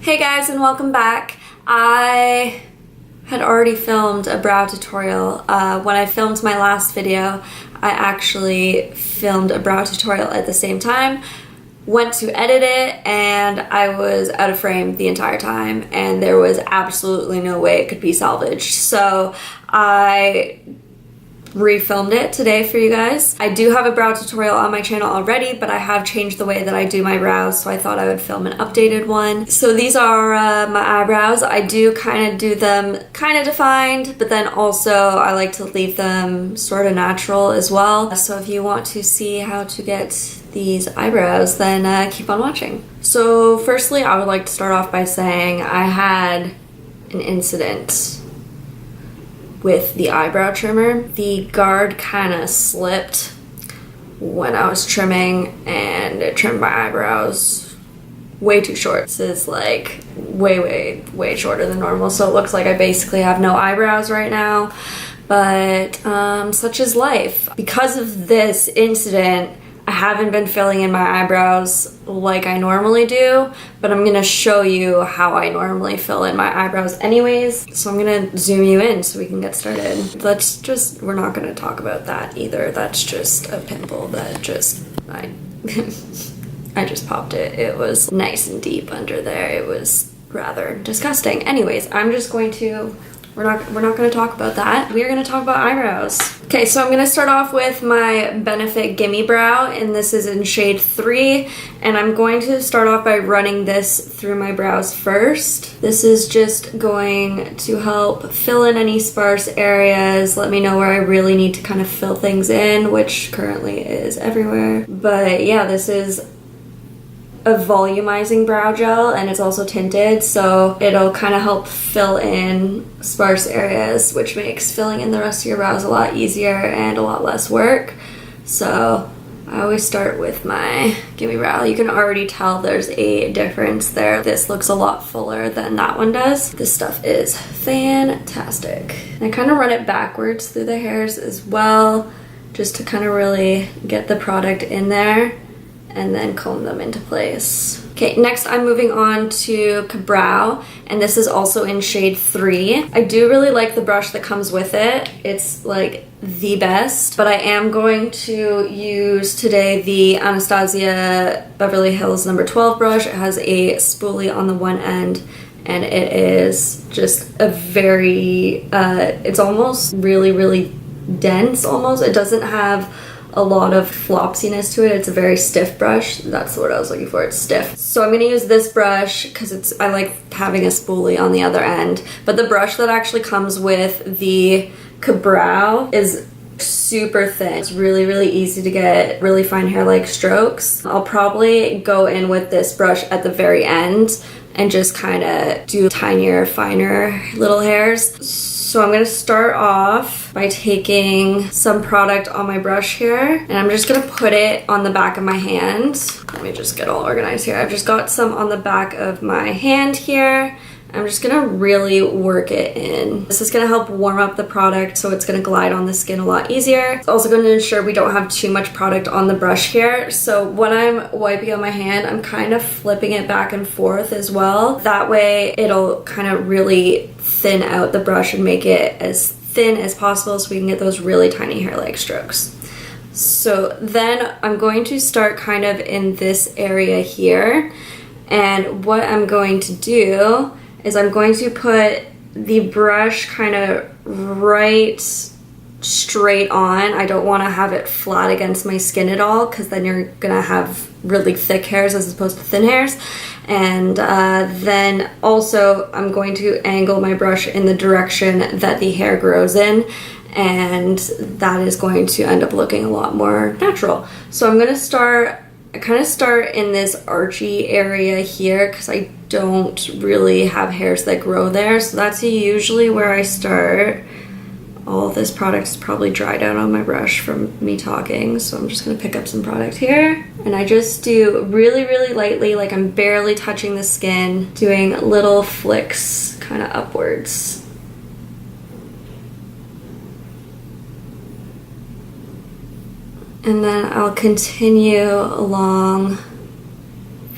Hey guys, and welcome back. I had already filmed a brow tutorial. When I filmed my last video, I actually filmed a brow tutorial at the same time, went to edit it, and I was out of frame the entire time, and there was absolutely no way it could be salvaged. So I refilmed it today for you guys. I do have a brow tutorial on my channel already, but I have changed the way that I do my brows, so I thought I would film an updated one. So these are my eyebrows. I do kind of do them kind of defined, but then also I like to leave them sort of natural as well. So if you want to see how to get these eyebrows, then keep on watching. So firstly, I would like to start off by saying I had an incident with the eyebrow trimmer. The guard kind of slipped when I was trimming, and it trimmed my eyebrows way too short. This is like way shorter than normal, so it looks like I basically have no eyebrows right now, but such is life. Because of this incident, I haven't been filling in my eyebrows like I normally do, but I'm gonna show you how I normally fill in my eyebrows anyways. So I'm gonna zoom you in so we can get started. We're not gonna talk about that either. That's just a pimple that I just popped it. It was nice and deep under there. It was rather disgusting. Anyways, I'm just going to We're not going to talk about that. We're going to talk about eyebrows. Okay, so I'm going to start off with my Benefit Gimme Brow, and this is in shade 3, and I'm going to start off by running this through my brows first. This is just going to help fill in any sparse areas, let me know where I really need to kind of fill things in, which currently is everywhere. But yeah, this is a volumizing brow gel, and it's also tinted, so it'll kind of help fill in sparse areas, which makes filling in the rest of your brows a lot easier and a lot less work. So I always start with my Gimme Brow. You can already tell there's a difference there. This looks a lot fuller than that one does. This stuff is fantastic. And I kind of run it backwards through the hairs as well, just to kind of really get the product in there, and then comb them into place. Okay, next I'm moving on to Ka-Brow, and this is also in shade 3. I do really like the brush that comes with it. It's like the best, but I am going to use today the Anastasia Beverly Hills number 12 brush. It has a spoolie on the one end, and it is just a very, it's almost really dense almost. It doesn't have a lot of flopsiness to it. It's a very stiff brush. That's the word I was looking for. It's stiff. So I'm gonna use this brush because I like having a spoolie on the other end. But the brush that actually comes with the Ka-Brow is super thin. It's really easy to get really fine hair-like strokes. I'll probably go in with this brush at the very end and just kind of do tinier, finer little hairs. So I'm going to start off by taking some product on my brush here, and I'm just going to put it on the back of my hand. Let me just get all organized here. I've just got some on the back of my hand here. I'm just going to really work it in. This is going to help warm up the product, so it's going to glide on the skin a lot easier. It's also going to ensure we don't have too much product on the brush here. So when I'm wiping on my hand, I'm kind of flipping it back and forth as well. That way it'll kind of really thin out the brush and make it as thin as possible so we can get those really tiny hair-like strokes. So then I'm going to start kind of in this area here, and what I'm going to do is I'm going to put the brush kind of right straight on. I don't want to have it flat against my skin at all, because then you're gonna have really thick hairs as opposed to thin hairs. And then also I'm going to angle my brush in the direction that the hair grows in, and that is going to end up looking a lot more natural. So I'm gonna kind of start in this archy area here because I don't really have hairs that grow there, so that's usually where I start. All of this product is probably dried out on my brush from me talking, so I'm just gonna pick up some product here, and I just do really lightly, like I'm barely touching the skin, doing little flicks kind of upwards. And then I'll continue along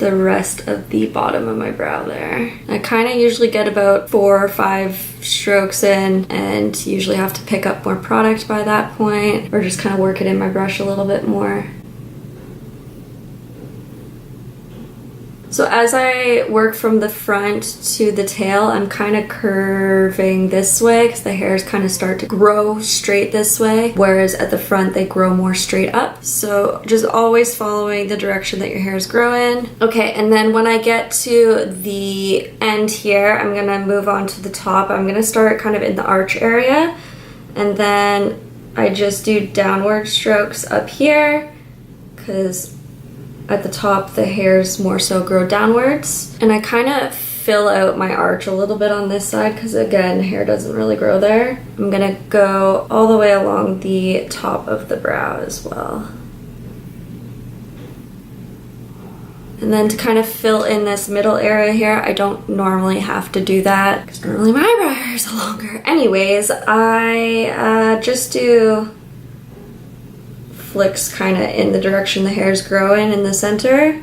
the rest of the bottom of my brow there. I kind of usually get about 4 or 5 strokes in and usually have to pick up more product by that point or just kind of work it in my brush a little bit more. So as I work from the front to the tail, I'm kind of curving this way because the hairs kind of start to grow straight this way, whereas at the front they grow more straight up. So just always following the direction that your hairs grow in. Okay, and then when I get to the end here, I'm gonna move on to the top. I'm gonna start kind of in the arch area, and then I just do downward strokes up here because at the top the hairs more so grow downwards, and I kind of fill out my arch a little bit on this side because again hair doesn't really grow there. I'm gonna go all the way along the top of the brow as well, and then to kind of fill in this middle area here, I don't normally have to do that because normally my eyebrow hairs are longer. Anyways, I just do flicks kind of in the direction the hairs grow in the center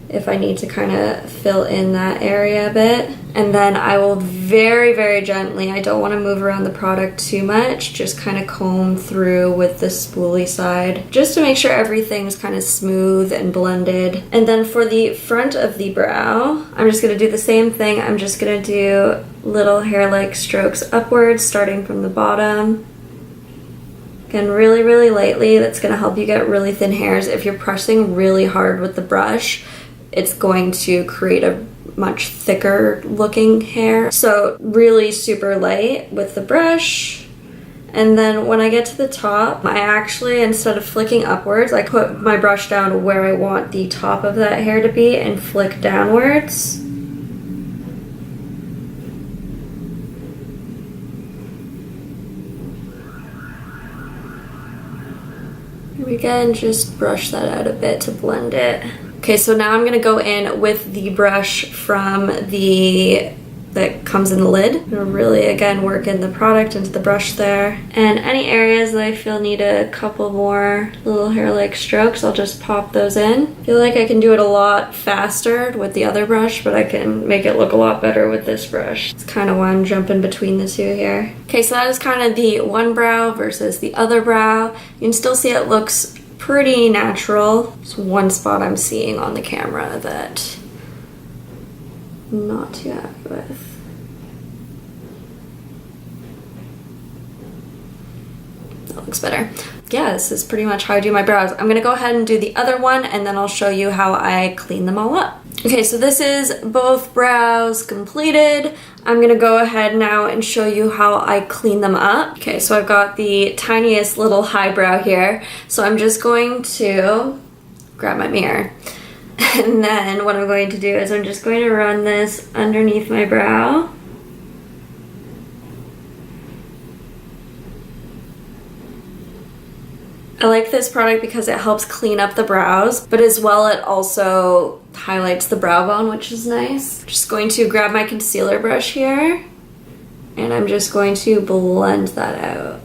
if I need to kind of fill in that area a bit. And then I will very, very gently, I don't want to move around the product too much, just kind of comb through with the spoolie side just to make sure everything's kind of smooth and blended. And then for the front of the brow, I'm just going to do the same thing. I'm just going to do little hair-like strokes upwards starting from the bottom. Again, really, really lightly. That's going to help you get really thin hairs. If you're pressing really hard with the brush, it's going to create a much thicker looking hair. So really super light with the brush. And then when I get to the top, I actually, instead of flicking upwards, I put my brush down where I want the top of that hair to be and flick downwards. Again, just brush that out a bit to blend it. Okay, so now I'm gonna go in with the brush from that comes in the lid. I'm gonna really, again, work in the product into the brush there. And any areas that I feel need a couple more little hair-like strokes, I'll just pop those in. I feel like I can do it a lot faster with the other brush, but I can make it look a lot better with this brush. It's kind of why I'm jumping between the two here. Okay, so that is kind of the one brow versus the other brow. You can still see it looks pretty natural. There's one spot I'm seeing on the camera that I'm not too happy with. That looks better. Yeah, this is pretty much how I do my brows. I'm gonna go ahead and do the other one and then I'll show you how I clean them all up. Okay, so this is both brows completed. I'm gonna go ahead now and show you how I clean them up. Okay, so I've got the tiniest little high brow here. So I'm just going to grab my mirror. And then what I'm going to do is I'm just going to run this underneath my brow. I like this product because it helps clean up the brows, but as well it also highlights the brow bone, which is nice. Just going to grab my concealer brush here, and I'm just going to blend that out.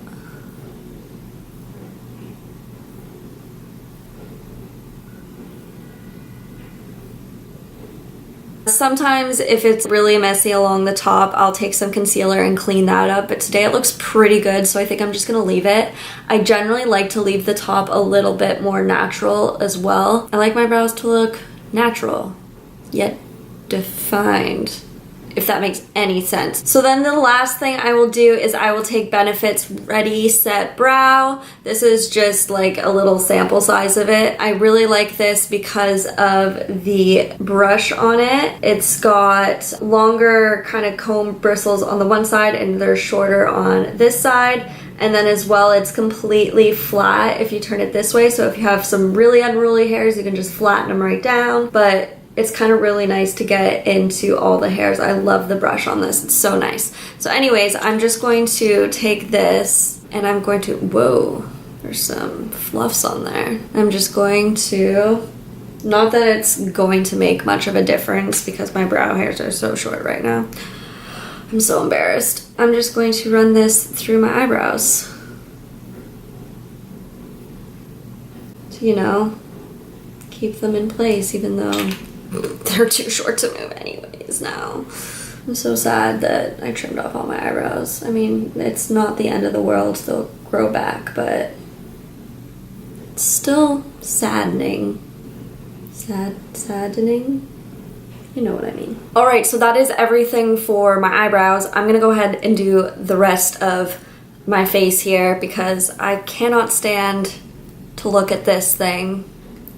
Sometimes if it's really messy along the top, I'll take some concealer and clean that up, but today it looks pretty good, so I think I'm just gonna leave it. I generally like to leave the top a little bit more natural as well. I like my brows to look natural, yet defined, if that makes any sense. So then the last thing I will do is I will take Benefit's Ready Set Brow. This is just like a little sample size of it. I really like this because of the brush on it. It's got longer kind of comb bristles on the one side and they're shorter on this side. And then as well, it's completely flat if you turn it this way. So if you have some really unruly hairs, you can just flatten them right down. But it's kind of really nice to get into all the hairs. I love the brush on this. It's so nice. So anyways, I'm just going to take this and I'm going to, whoa, there's some fluffs on there. I'm just going to, not that it's going to make much of a difference because my brow hairs are so short right now. I'm so embarrassed. I'm just going to run this through my eyebrows. So, you know, keep them in place even though they're too short to move anyways now. I'm so sad that I trimmed off all my eyebrows. I mean, it's not the end of the world, they'll grow back, but it's still saddening. Saddening? You know what I mean. Alright, so that is everything for my eyebrows. I'm gonna go ahead and do the rest of my face here because I cannot stand to look at this thing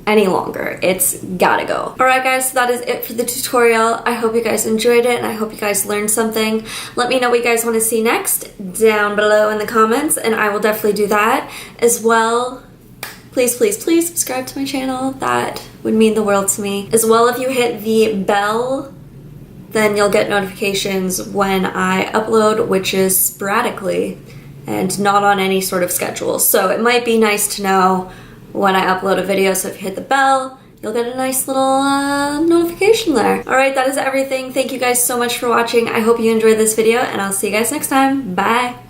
any longer. It's gotta go. Alright guys, so that is it for the tutorial. I hope you guys enjoyed it and I hope you guys learned something. Let me know what you guys want to see next down below in the comments and I will definitely do that as well. Please, please, please subscribe to my channel. That would mean the world to me. As well, if you hit the bell, then you'll get notifications when I upload, which is sporadically and not on any sort of schedule. So it might be nice to know when I upload a video, so if you hit the bell, you'll get a nice little notification there. Alright, that is everything. Thank you guys so much for watching. I hope you enjoyed this video, and I'll see you guys next time. Bye!